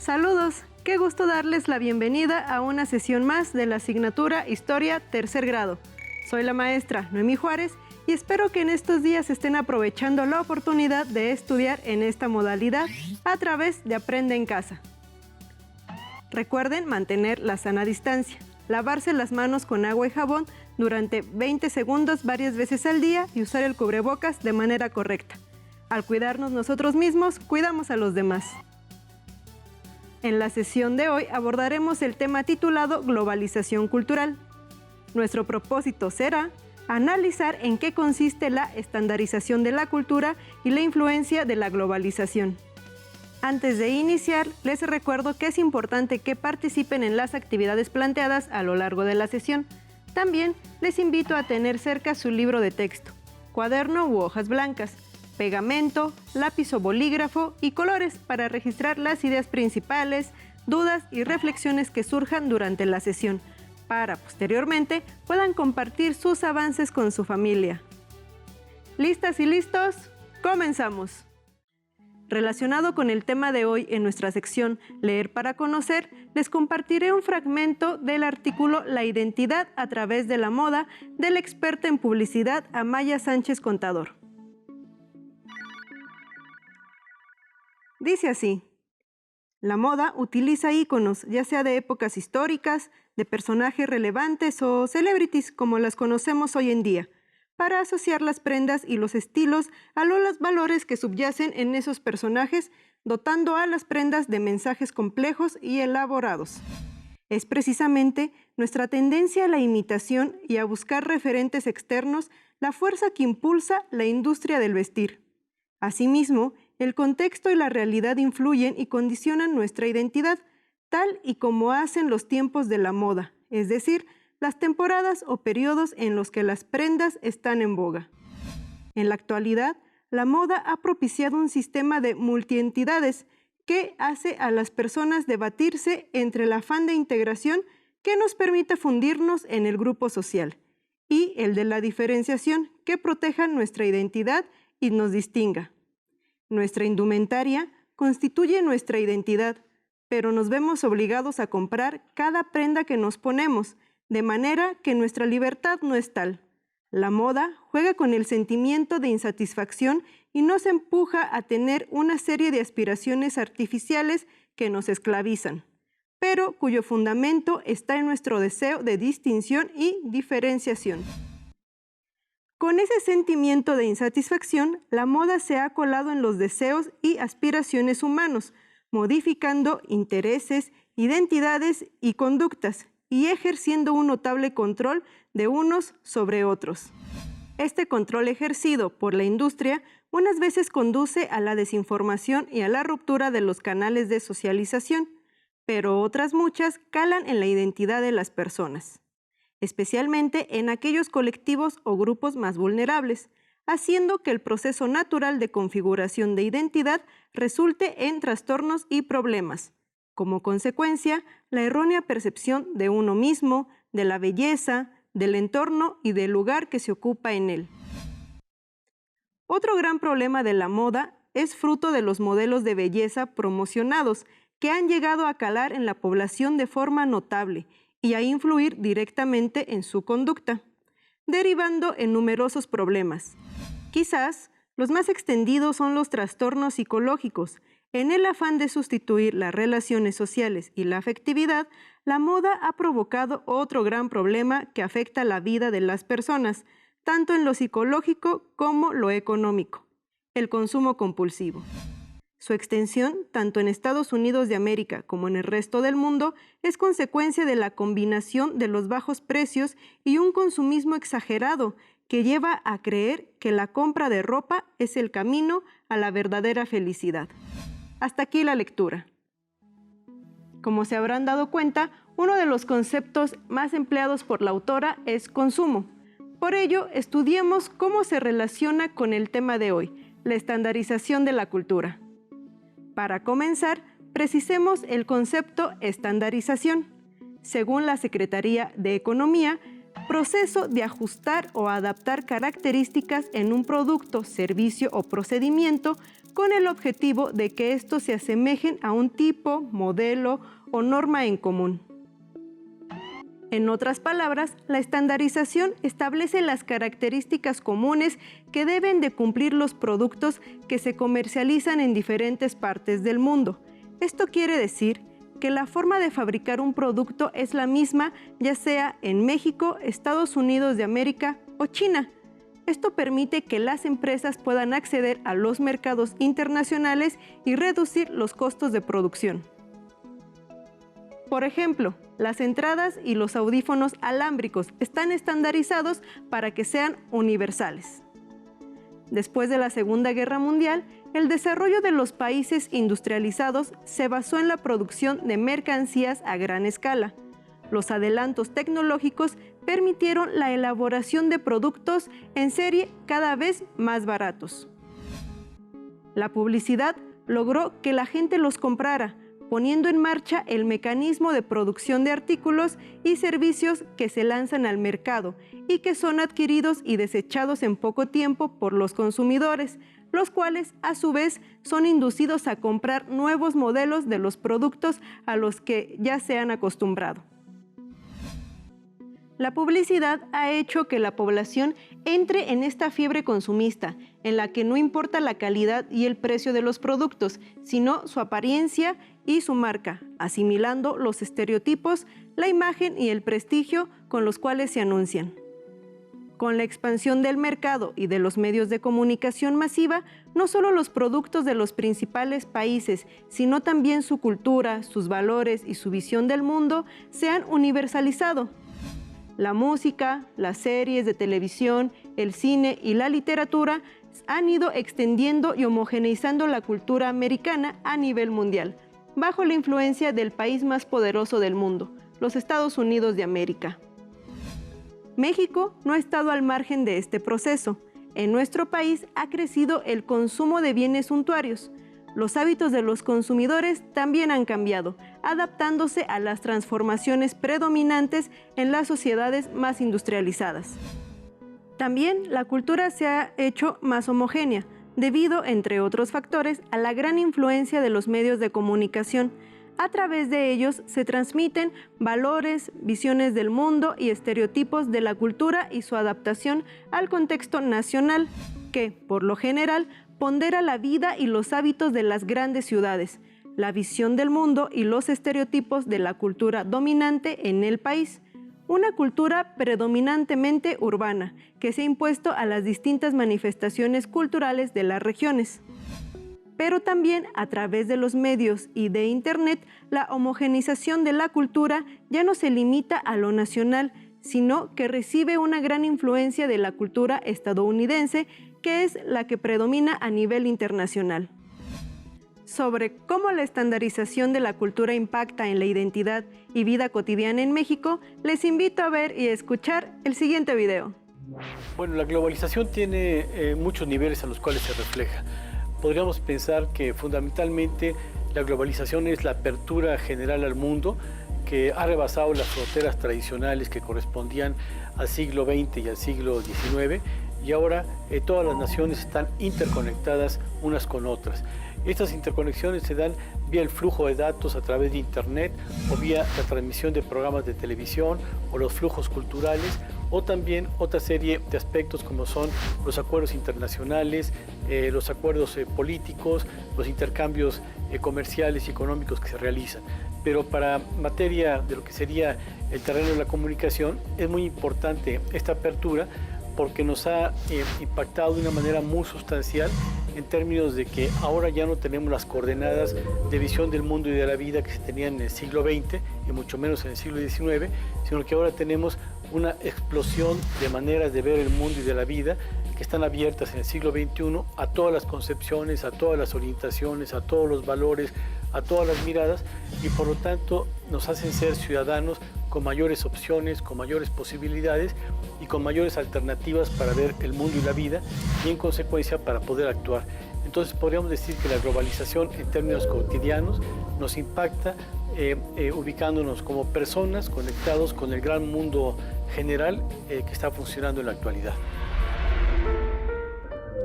Saludos, qué gusto darles la bienvenida a una sesión más de la asignatura Historia Tercer Grado. Soy la maestra Noemí Juárez y espero que en estos días estén aprovechando la oportunidad de estudiar en esta modalidad a través de Aprende en Casa. Recuerden mantener la sana distancia, lavarse las manos con agua y jabón durante 20 segundos varias veces al día y usar el cubrebocas de manera correcta. Al cuidarnos nosotros mismos, cuidamos a los demás. En la sesión de hoy abordaremos el tema titulado Globalización Cultural. Nuestro propósito será analizar en qué consiste la estandarización de la cultura y la influencia de la globalización. Antes de iniciar, les recuerdo que es importante que participen en las actividades planteadas a lo largo de la sesión. También les invito a tener cerca su libro de texto, cuaderno u hojas blancas, pegamento, lápiz o bolígrafo y colores para registrar las ideas principales, dudas y reflexiones que surjan durante la sesión, para posteriormente puedan compartir sus avances con su familia. ¿Listas y listos? ¡Comenzamos! Relacionado con el tema de hoy en nuestra sección Leer para Conocer, les compartiré un fragmento del artículo La identidad a través de la moda del experto en publicidad Amaya Sánchez Contador. Dice así: la moda utiliza íconos, ya sea de épocas históricas, de personajes relevantes o celebrities como las conocemos hoy en día, para asociar las prendas y los estilos a los valores que subyacen en esos personajes, dotando a las prendas de mensajes complejos y elaborados. Es precisamente nuestra tendencia a la imitación y a buscar referentes externos la fuerza que impulsa la industria del vestir. Asimismo, el contexto y la realidad influyen y condicionan nuestra identidad, tal y como hacen los tiempos de la moda, es decir, las temporadas o periodos en los que las prendas están en boga. En la actualidad, la moda ha propiciado un sistema de multientidades que hace a las personas debatirse entre el afán de integración que nos permite fundirnos en el grupo social y el de la diferenciación que proteja nuestra identidad y nos distinga. Nuestra indumentaria constituye nuestra identidad, pero nos vemos obligados a comprar cada prenda que nos ponemos, de manera que nuestra libertad no es tal. La moda juega con el sentimiento de insatisfacción y nos empuja a tener una serie de aspiraciones artificiales que nos esclavizan, pero cuyo fundamento está en nuestro deseo de distinción y diferenciación. Con ese sentimiento de insatisfacción, la moda se ha colado en los deseos y aspiraciones humanos, modificando intereses, identidades y conductas, y ejerciendo un notable control de unos sobre otros. Este control ejercido por la industria unas veces conduce a la desinformación y a la ruptura de los canales de socialización, pero otras muchas calan en la identidad de las personas, especialmente en aquellos colectivos o grupos más vulnerables, haciendo que el proceso natural de configuración de identidad resulte en trastornos y problemas. Como consecuencia, la errónea percepción de uno mismo, de la belleza, del entorno y del lugar que se ocupa en él. Otro gran problema de la moda es fruto de los modelos de belleza promocionados que han llegado a calar en la población de forma notable y a influir directamente en su conducta, derivando en numerosos problemas. Quizás los más extendidos son los trastornos psicológicos. En el afán de sustituir las relaciones sociales y la afectividad, la moda ha provocado otro gran problema que afecta la vida de las personas, tanto en lo psicológico como lo económico: el consumo compulsivo. Su extensión, tanto en Estados Unidos de América como en el resto del mundo, es consecuencia de la combinación de los bajos precios y un consumismo exagerado que lleva a creer que la compra de ropa es el camino a la verdadera felicidad. Hasta aquí la lectura. Como se habrán dado cuenta, uno de los conceptos más empleados por la autora es consumo. Por ello, estudiemos cómo se relaciona con el tema de hoy, la estandarización de la cultura. Para comenzar, precisemos el concepto estandarización. Según la Secretaría de Economía, proceso de ajustar o adaptar características en un producto, servicio o procedimiento con el objetivo de que estos se asemejen a un tipo, modelo o norma en común. En otras palabras, la estandarización establece las características comunes que deben de cumplir los productos que se comercializan en diferentes partes del mundo. Esto quiere decir que la forma de fabricar un producto es la misma, ya sea en México, Estados Unidos de América o China. Esto permite que las empresas puedan acceder a los mercados internacionales y reducir los costos de producción. Por ejemplo, las entradas y los audífonos alámbricos están estandarizados para que sean universales. Después de la Segunda Guerra Mundial, el desarrollo de los países industrializados se basó en la producción de mercancías a gran escala. Los adelantos tecnológicos permitieron la elaboración de productos en serie cada vez más baratos. La publicidad logró que la gente los comprara, poniendo en marcha el mecanismo de producción de artículos y servicios que se lanzan al mercado y que son adquiridos y desechados en poco tiempo por los consumidores, los cuales a su vez son inducidos a comprar nuevos modelos de los productos a los que ya se han acostumbrado. La publicidad ha hecho que la población entre en esta fiebre consumista, en la que no importa la calidad y el precio de los productos, sino su apariencia y su marca, asimilando los estereotipos, la imagen y el prestigio con los cuales se anuncian. Con la expansión del mercado y de los medios de comunicación masiva, no solo los productos de los principales países, sino también su cultura, sus valores y su visión del mundo se han universalizado. La música, las series de televisión, el cine y la literatura han ido extendiendo y homogeneizando la cultura americana a nivel mundial, bajo la influencia del país más poderoso del mundo, los Estados Unidos de América. México no ha estado al margen de este proceso. En nuestro país ha crecido el consumo de bienes suntuarios. Los hábitos de los consumidores también han cambiado, adaptándose a las transformaciones predominantes en las sociedades más industrializadas. También la cultura se ha hecho más homogénea, debido, entre otros factores, a la gran influencia de los medios de comunicación. A través de ellos se transmiten valores, visiones del mundo y estereotipos de la cultura y su adaptación al contexto nacional, que, por lo general, pondera la vida y los hábitos de las grandes ciudades, la visión del mundo y los estereotipos de la cultura dominante en el país. Una cultura predominantemente urbana, que se ha impuesto a las distintas manifestaciones culturales de las regiones. Pero también a través de los medios y de Internet, la homogenización de la cultura ya no se limita a lo nacional, sino que recibe una gran influencia de la cultura estadounidense, que es la que predomina a nivel internacional. Sobre cómo la estandarización de la cultura impacta en la identidad y vida cotidiana en México, les invito a ver y escuchar el siguiente video. Bueno, la globalización tiene muchos niveles a los cuales se refleja. Podríamos pensar que fundamentalmente la globalización es la apertura general al mundo que ha rebasado las fronteras tradicionales que correspondían al siglo XX y al siglo XIX, y ahora todas las naciones están interconectadas unas con otras. Estas interconexiones se dan vía el flujo de datos a través de Internet o vía la transmisión de programas de televisión o los flujos culturales, o también otra serie de aspectos como son los acuerdos internacionales, los acuerdos políticos, los intercambios comerciales y económicos que se realizan. Pero para materia de lo que sería el terreno de la comunicación, es muy importante esta apertura porque nos ha impactado de una manera muy sustancial en términos de que ahora ya no tenemos las coordenadas de visión del mundo y de la vida que se tenían en el siglo XX y mucho menos en el siglo XIX, sino que ahora tenemos una explosión de maneras de ver el mundo y de la vida que están abiertas en el siglo XXI a todas las concepciones, a todas las orientaciones, a todos los valores, a todas las miradas, y por lo tanto nos hacen ser ciudadanos con mayores opciones, con mayores posibilidades y con mayores alternativas para ver el mundo y la vida, y en consecuencia para poder actuar. Entonces podríamos decir que la globalización en términos cotidianos nos impacta ubicándonos como personas conectados con el gran mundo general que está funcionando en la actualidad.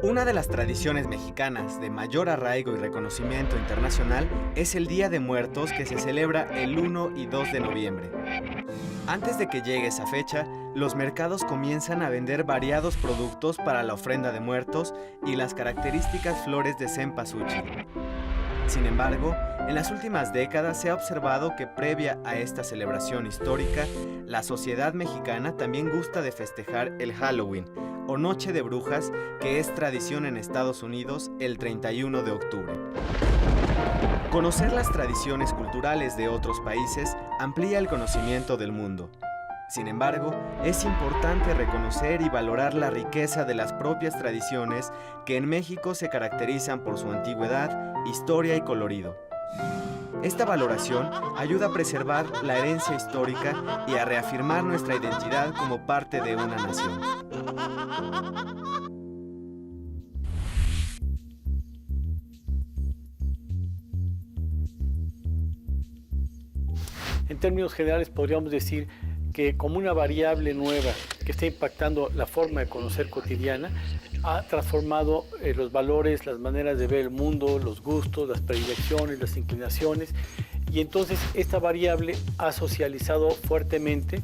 Una de las tradiciones mexicanas de mayor arraigo y reconocimiento internacional es el Día de Muertos, que se celebra el 1 y 2 de noviembre. Antes de que llegue esa fecha, los mercados comienzan a vender variados productos para la ofrenda de muertos y las características flores de cempasúchil. Sin embargo, en las últimas décadas se ha observado que previa a esta celebración histórica, la sociedad mexicana también gusta de festejar el Halloween, o Noche de Brujas, que es tradición en Estados Unidos el 31 de octubre. Conocer las tradiciones culturales de otros países amplía el conocimiento del mundo. Sin embargo, es importante reconocer y valorar la riqueza de las propias tradiciones que en México se caracterizan por su antigüedad, historia y colorido. Esta valoración ayuda a preservar la herencia histórica y a reafirmar nuestra identidad como parte de una nación. En términos generales podríamos decir que como una variable nueva que está impactando la forma de conocer cotidiana, ha transformado los valores, las maneras de ver el mundo, los gustos, las predilecciones, las inclinaciones, y entonces esta variable ha socializado fuertemente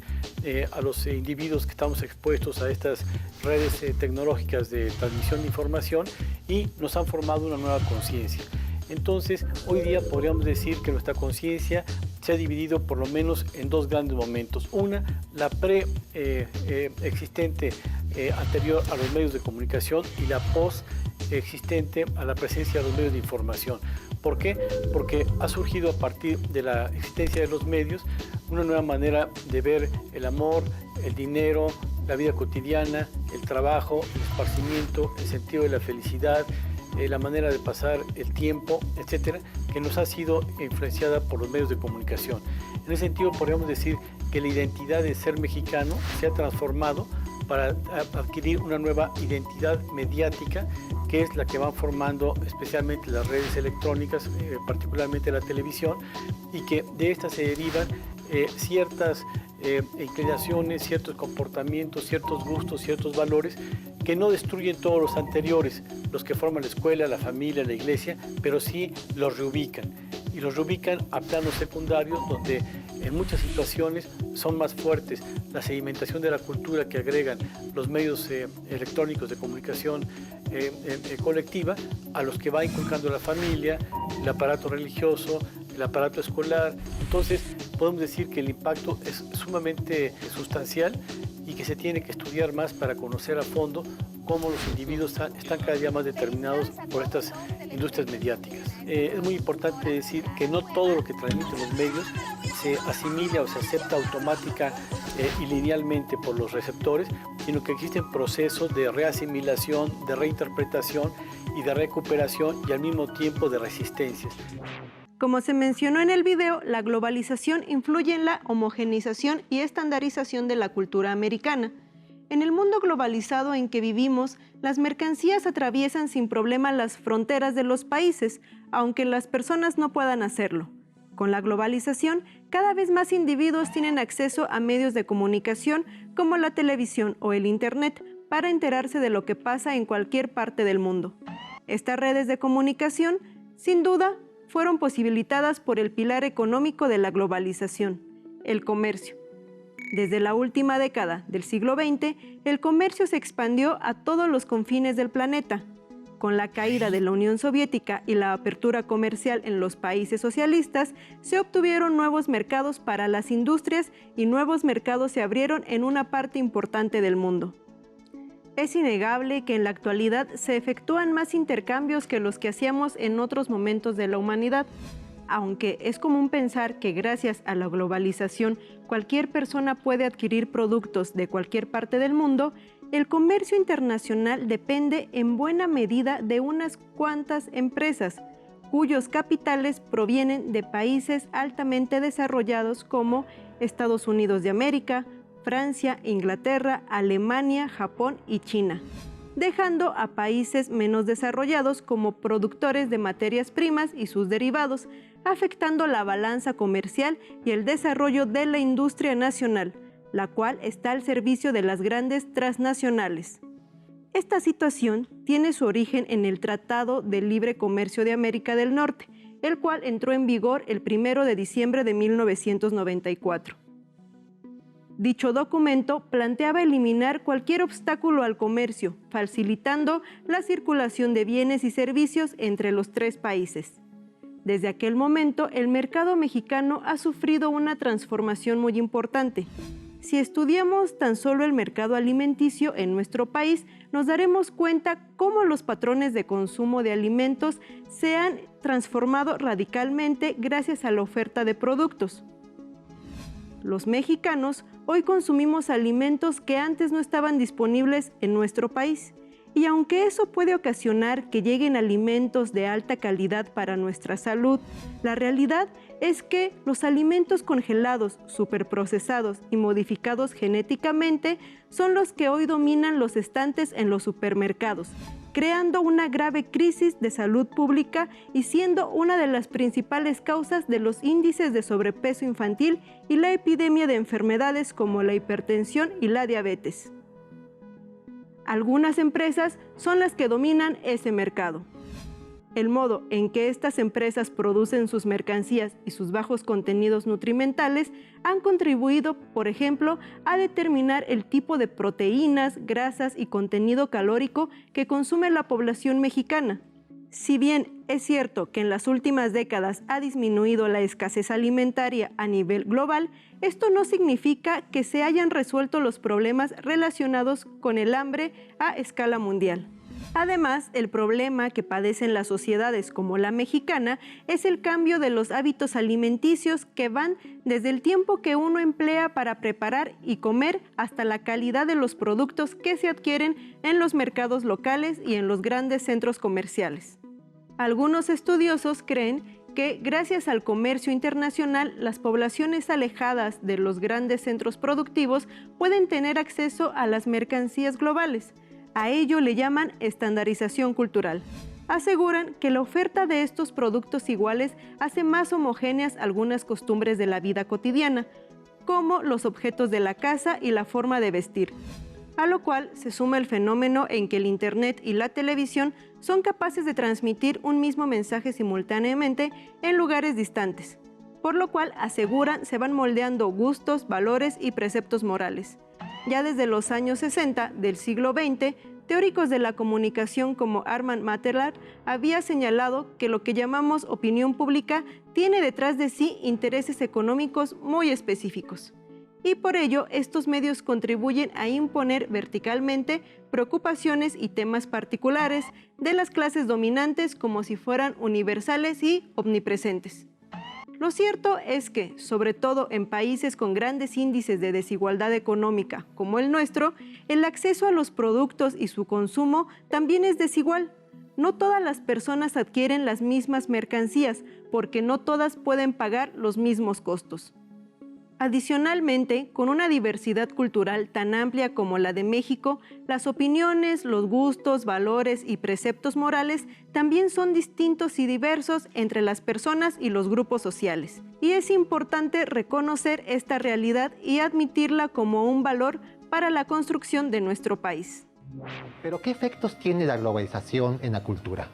a los individuos que estamos expuestos a estas redes tecnológicas de transmisión de información y nos han formado una nueva conciencia. Entonces, hoy día podríamos decir que nuestra conciencia se ha dividido por lo menos en dos grandes momentos. Una, la existente anterior a los medios de comunicación y la post-existente a la presencia de los medios de información. ¿Por qué? Porque ha surgido a partir de la existencia de los medios una nueva manera de ver el amor, el dinero, la vida cotidiana, el trabajo, el esparcimiento, el sentido de la felicidad, la manera de pasar el tiempo, etcétera, que nos ha sido influenciada por los medios de comunicación. En ese sentido, podríamos decir que la identidad de ser mexicano se ha transformado para adquirir una nueva identidad mediática, que es la que van formando especialmente las redes electrónicas, particularmente la televisión, y que de estas se derivan ciertas inclinaciones, ciertos comportamientos, ciertos gustos, ciertos valores que no destruyen todos los anteriores, los que forman la escuela, la familia, la iglesia, pero sí los reubican. Y los reubican a planos secundarios donde en muchas situaciones son más fuertes la sedimentación de la cultura que agregan los medios electrónicos de comunicación colectiva a los que va inculcando la familia, el aparato religioso, el aparato escolar. Entonces podemos decir que el impacto es sumamente sustancial y que se tiene que estudiar más para conocer a fondo cómo los individuos están cada día más determinados por estas industrias mediáticas. Es muy importante decir que no todo lo que transmiten los medios se asimila o se acepta automática y linealmente por los receptores, sino que existen procesos de reasimilación, de reinterpretación y de recuperación y al mismo tiempo de resistencias. Como se mencionó en el video, la globalización influye en la homogeneización y estandarización de la cultura americana. En el mundo globalizado en que vivimos, las mercancías atraviesan sin problema las fronteras de los países, aunque las personas no puedan hacerlo. Con la globalización, cada vez más individuos tienen acceso a medios de comunicación como la televisión o el Internet para enterarse de lo que pasa en cualquier parte del mundo. Estas redes de comunicación, sin duda, fueron posibilitadas por el pilar económico de la globalización, el comercio. Desde la última década del siglo XX, el comercio se expandió a todos los confines del planeta. Con la caída de la Unión Soviética y la apertura comercial en los países socialistas, se obtuvieron nuevos mercados para las industrias y nuevos mercados se abrieron en una parte importante del mundo. Es innegable que en la actualidad se efectúan más intercambios que los que hacíamos en otros momentos de la humanidad, aunque es común pensar que gracias a la globalización cualquier persona puede adquirir productos de cualquier parte del mundo. El comercio internacional depende en buena medida de unas cuantas empresas, cuyos capitales provienen de países altamente desarrollados como Estados Unidos de América, Francia, Inglaterra, Alemania, Japón y China, dejando a países menos desarrollados como productores de materias primas y sus derivados, afectando la balanza comercial y el desarrollo de la industria nacional, la cual está al servicio de las grandes transnacionales. Esta situación tiene su origen en el Tratado de Libre Comercio de América del Norte, el cual entró en vigor el 1 de diciembre de 1994. Dicho documento planteaba eliminar cualquier obstáculo al comercio, facilitando la circulación de bienes y servicios entre los tres países. Desde aquel momento, el mercado mexicano ha sufrido una transformación muy importante. Si estudiamos tan solo el mercado alimenticio en nuestro país, nos daremos cuenta cómo los patrones de consumo de alimentos se han transformado radicalmente gracias a la oferta de productos. Los mexicanos hoy consumimos alimentos que antes no estaban disponibles en nuestro país. Y aunque eso puede ocasionar que lleguen alimentos de alta calidad para nuestra salud, la realidad es que los alimentos congelados, superprocesados y modificados genéticamente son los que hoy dominan los estantes en los supermercados, creando una grave crisis de salud pública y siendo una de las principales causas de los índices de sobrepeso infantil y la epidemia de enfermedades como la hipertensión y la diabetes. Algunas empresas son las que dominan ese mercado. El modo en que estas empresas producen sus mercancías y sus bajos contenidos nutrimentales han contribuido, por ejemplo, a determinar el tipo de proteínas, grasas y contenido calórico que consume la población mexicana. Si bien es cierto que en las últimas décadas ha disminuido la escasez alimentaria a nivel global, esto no significa que se hayan resuelto los problemas relacionados con el hambre a escala mundial. Además, el problema que padecen las sociedades como la mexicana es el cambio de los hábitos alimenticios que van desde el tiempo que uno emplea para preparar y comer hasta la calidad de los productos que se adquieren en los mercados locales y en los grandes centros comerciales. Algunos estudiosos creen que gracias al comercio internacional, las poblaciones alejadas de los grandes centros productivos pueden tener acceso a las mercancías globales. A ello le llaman estandarización cultural. Aseguran que la oferta de estos productos iguales hace más homogéneas algunas costumbres de la vida cotidiana, como los objetos de la casa y la forma de vestir. A lo cual se suma el fenómeno en que el Internet y la televisión son capaces de transmitir un mismo mensaje simultáneamente en lugares distantes, por lo cual aseguran se van moldeando gustos, valores y preceptos morales. Ya desde los años 60 del siglo XX, teóricos de la comunicación como Armand Matterlar había señalado que lo que llamamos opinión pública tiene detrás de sí intereses económicos muy específicos. Y por ello, estos medios contribuyen a imponer verticalmente preocupaciones y temas particulares de las clases dominantes como si fueran universales y omnipresentes. Lo cierto es que, sobre todo en países con grandes índices de desigualdad económica como el nuestro, el acceso a los productos y su consumo también es desigual. No todas las personas adquieren las mismas mercancías porque no todas pueden pagar los mismos costos. Adicionalmente, con una diversidad cultural tan amplia como la de México, las opiniones, los gustos, valores y preceptos morales también son distintos y diversos entre las personas y los grupos sociales. Y es importante reconocer esta realidad y admitirla como un valor para la construcción de nuestro país. Pero ¿qué efectos tiene la globalización en la cultura?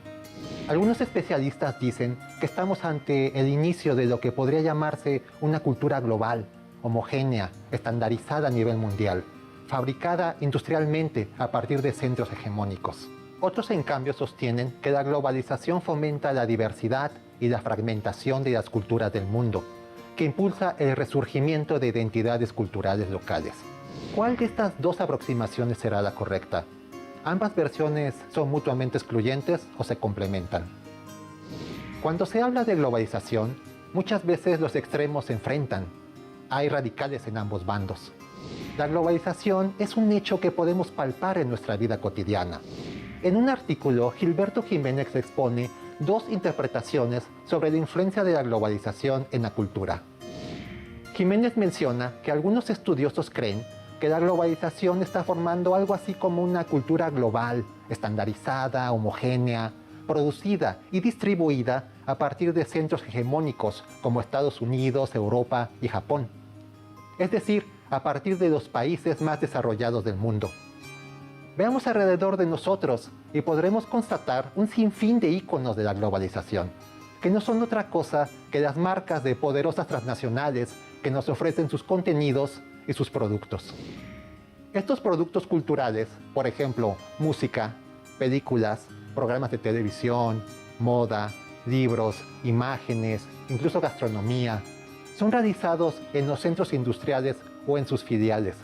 Algunos especialistas dicen que estamos ante el inicio de lo que podría llamarse una cultura global, homogénea, estandarizada a nivel mundial, fabricada industrialmente a partir de centros hegemónicos. Otros, en cambio, sostienen que la globalización fomenta la diversidad y la fragmentación de las culturas del mundo, que impulsa el resurgimiento de identidades culturales locales. ¿Cuál de estas dos aproximaciones será la correcta? ¿Ambas versiones son mutuamente excluyentes o se complementan? Cuando se habla de globalización, muchas veces los extremos se enfrentan. Hay radicales en ambos bandos. La globalización es un hecho que podemos palpar en nuestra vida cotidiana. En un artículo, Gilberto Jiménez expone dos interpretaciones sobre la influencia de la globalización en la cultura. Jiménez menciona que algunos estudiosos creen que la globalización está formando algo así como una cultura global, estandarizada, homogénea, producida y distribuida a partir de centros hegemónicos como Estados Unidos, Europa y Japón. Es decir, a partir de los países más desarrollados del mundo. Veamos alrededor de nosotros y podremos constatar un sinfín de íconos de la globalización, que no son otra cosa que las marcas de poderosas transnacionales que nos ofrecen sus contenidos y sus productos. Estos productos culturales, por ejemplo, música, películas, programas de televisión, moda, libros, imágenes, incluso gastronomía, son realizados en los centros industriales o en sus filiales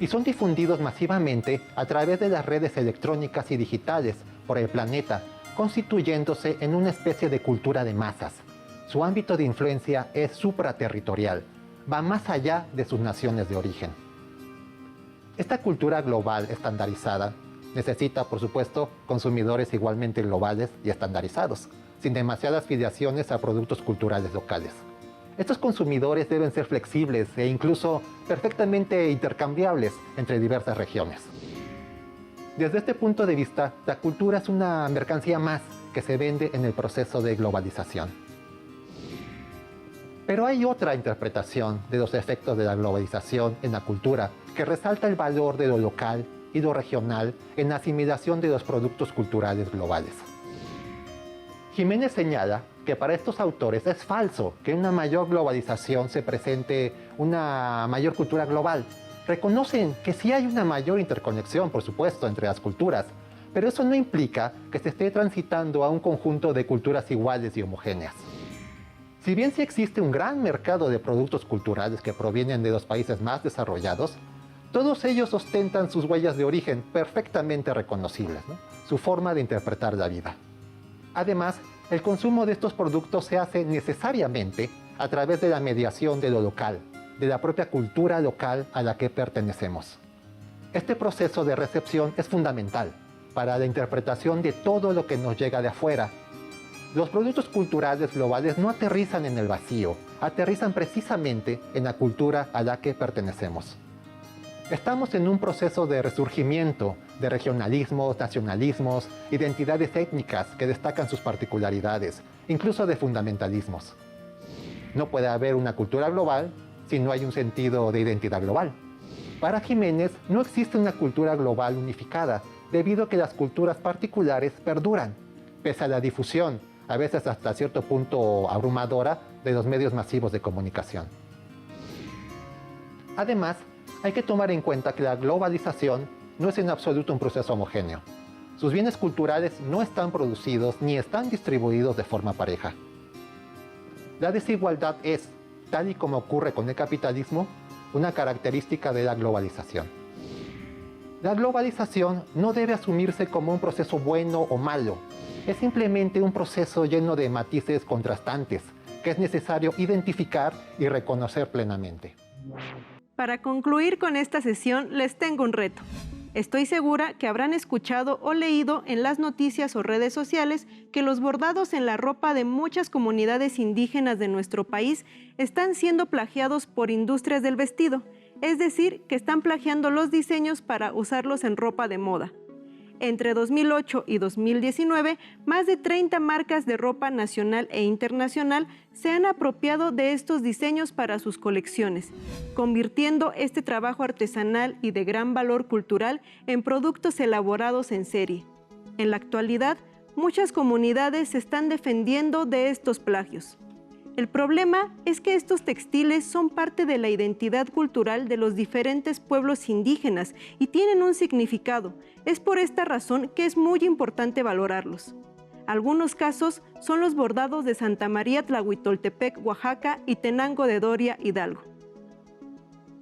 y son difundidos masivamente a través de las redes electrónicas y digitales por el planeta, constituyéndose en una especie de cultura de masas. Su ámbito de influencia es supraterritorial, va más allá de sus naciones de origen. Esta cultura global estandarizada necesita, por supuesto, consumidores igualmente globales y estandarizados, sin demasiadas filiaciones a productos culturales locales. Estos consumidores deben ser flexibles e incluso perfectamente intercambiables entre diversas regiones. Desde este punto de vista, la cultura es una mercancía más que se vende en el proceso de globalización. Pero hay otra interpretación de los efectos de la globalización en la cultura que resalta el valor de lo local y lo regional en la asimilación de los productos culturales globales. Jiménez señala que para estos autores es falso que en una mayor globalización se presente una mayor cultura global. Reconocen que sí hay una mayor interconexión, por supuesto, entre las culturas, pero eso no implica que se esté transitando a un conjunto de culturas iguales y homogéneas. Si bien sí existe un gran mercado de productos culturales que provienen de los países más desarrollados, todos ellos ostentan sus huellas de origen perfectamente reconocibles, ¿no? Su forma de interpretar la vida. Además, el consumo de estos productos se hace necesariamente a través de la mediación de lo local, de la propia cultura local a la que pertenecemos. Este proceso de recepción es fundamental para la interpretación de todo lo que nos llega de afuera. Los productos culturales globales no aterrizan en el vacío, aterrizan precisamente en la cultura a la que pertenecemos. Estamos en un proceso de resurgimiento de regionalismos, nacionalismos, identidades étnicas que destacan sus particularidades, incluso de fundamentalismos. No puede haber una cultura global si no hay un sentido de identidad global. Para Jiménez, no existe una cultura global unificada, debido a que las culturas particulares perduran, pese a la difusión, a veces hasta cierto punto abrumadora, de los medios masivos de comunicación. Además, hay que tomar en cuenta que la globalización no es en absoluto un proceso homogéneo. Sus bienes culturales no están producidos ni están distribuidos de forma pareja. La desigualdad es, tal y como ocurre con el capitalismo, una característica de la globalización. La globalización no debe asumirse como un proceso bueno o malo. Es simplemente un proceso lleno de matices contrastantes que es necesario identificar y reconocer plenamente. Para concluir con esta sesión, les tengo un reto. Estoy segura que habrán escuchado o leído en las noticias o redes sociales que los bordados en la ropa de muchas comunidades indígenas de nuestro país están siendo plagiados por industrias del vestido, es decir, que están plagiando los diseños para usarlos en ropa de moda. Entre 2008 y 2019, más de 30 marcas de ropa nacional e internacional se han apropiado de estos diseños para sus colecciones, convirtiendo este trabajo artesanal y de gran valor cultural en productos elaborados en serie. En la actualidad, muchas comunidades se están defendiendo de estos plagios. El problema es que estos textiles son parte de la identidad cultural de los diferentes pueblos indígenas y tienen un significado. Es por esta razón que es muy importante valorarlos. Algunos casos son los bordados de Santa María Tlahuitoltepec, Oaxaca y Tenango de Doria, Hidalgo.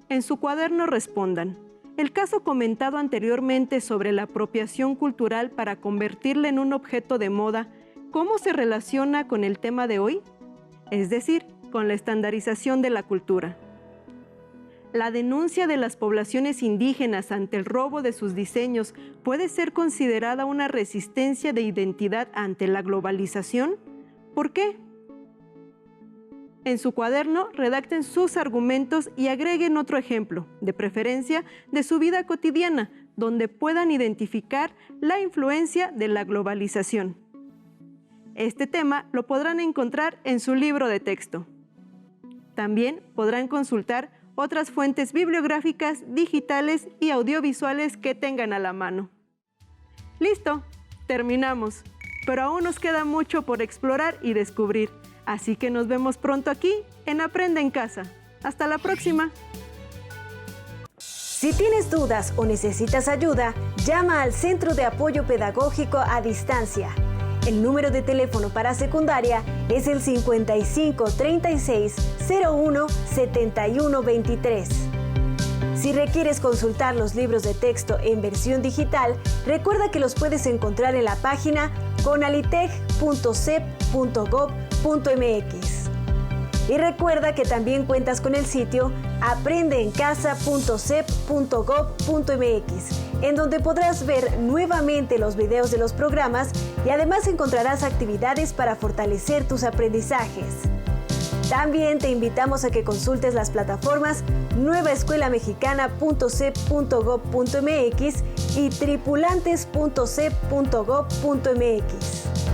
En su cuaderno respondan. El caso comentado anteriormente sobre la apropiación cultural para convertirla en un objeto de moda, ¿cómo se relaciona con el tema de hoy? Es decir, con la estandarización de la cultura. La denuncia de las poblaciones indígenas ante el robo de sus diseños puede ser considerada una resistencia de identidad ante la globalización. ¿Por qué? En su cuaderno redacten sus argumentos y agreguen otro ejemplo, de preferencia de su vida cotidiana, donde puedan identificar la influencia de la globalización. Este tema lo podrán encontrar en su libro de texto. También podrán consultar otras fuentes bibliográficas, digitales y audiovisuales que tengan a la mano. ¡Listo! Terminamos. Pero aún nos queda mucho por explorar y descubrir. Así que nos vemos pronto aquí en Aprende en Casa. ¡Hasta la próxima! Si tienes dudas o necesitas ayuda, llama al Centro de Apoyo Pedagógico a Distancia. El número de teléfono para secundaria es el 55 36 01 71 23. Si requieres consultar los libros de texto en versión digital, recuerda que los puedes encontrar en la página conaliteg.cep.gov.mx. Y recuerda que también cuentas con el sitio aprendeencasa.cep.gov.mx, en donde podrás ver nuevamente los videos de los programas y además encontrarás actividades para fortalecer tus aprendizajes. También te invitamos a que consultes las plataformas nuevaescuelamexicana.cep.gov.mx y tripulantes.cep.gov.mx.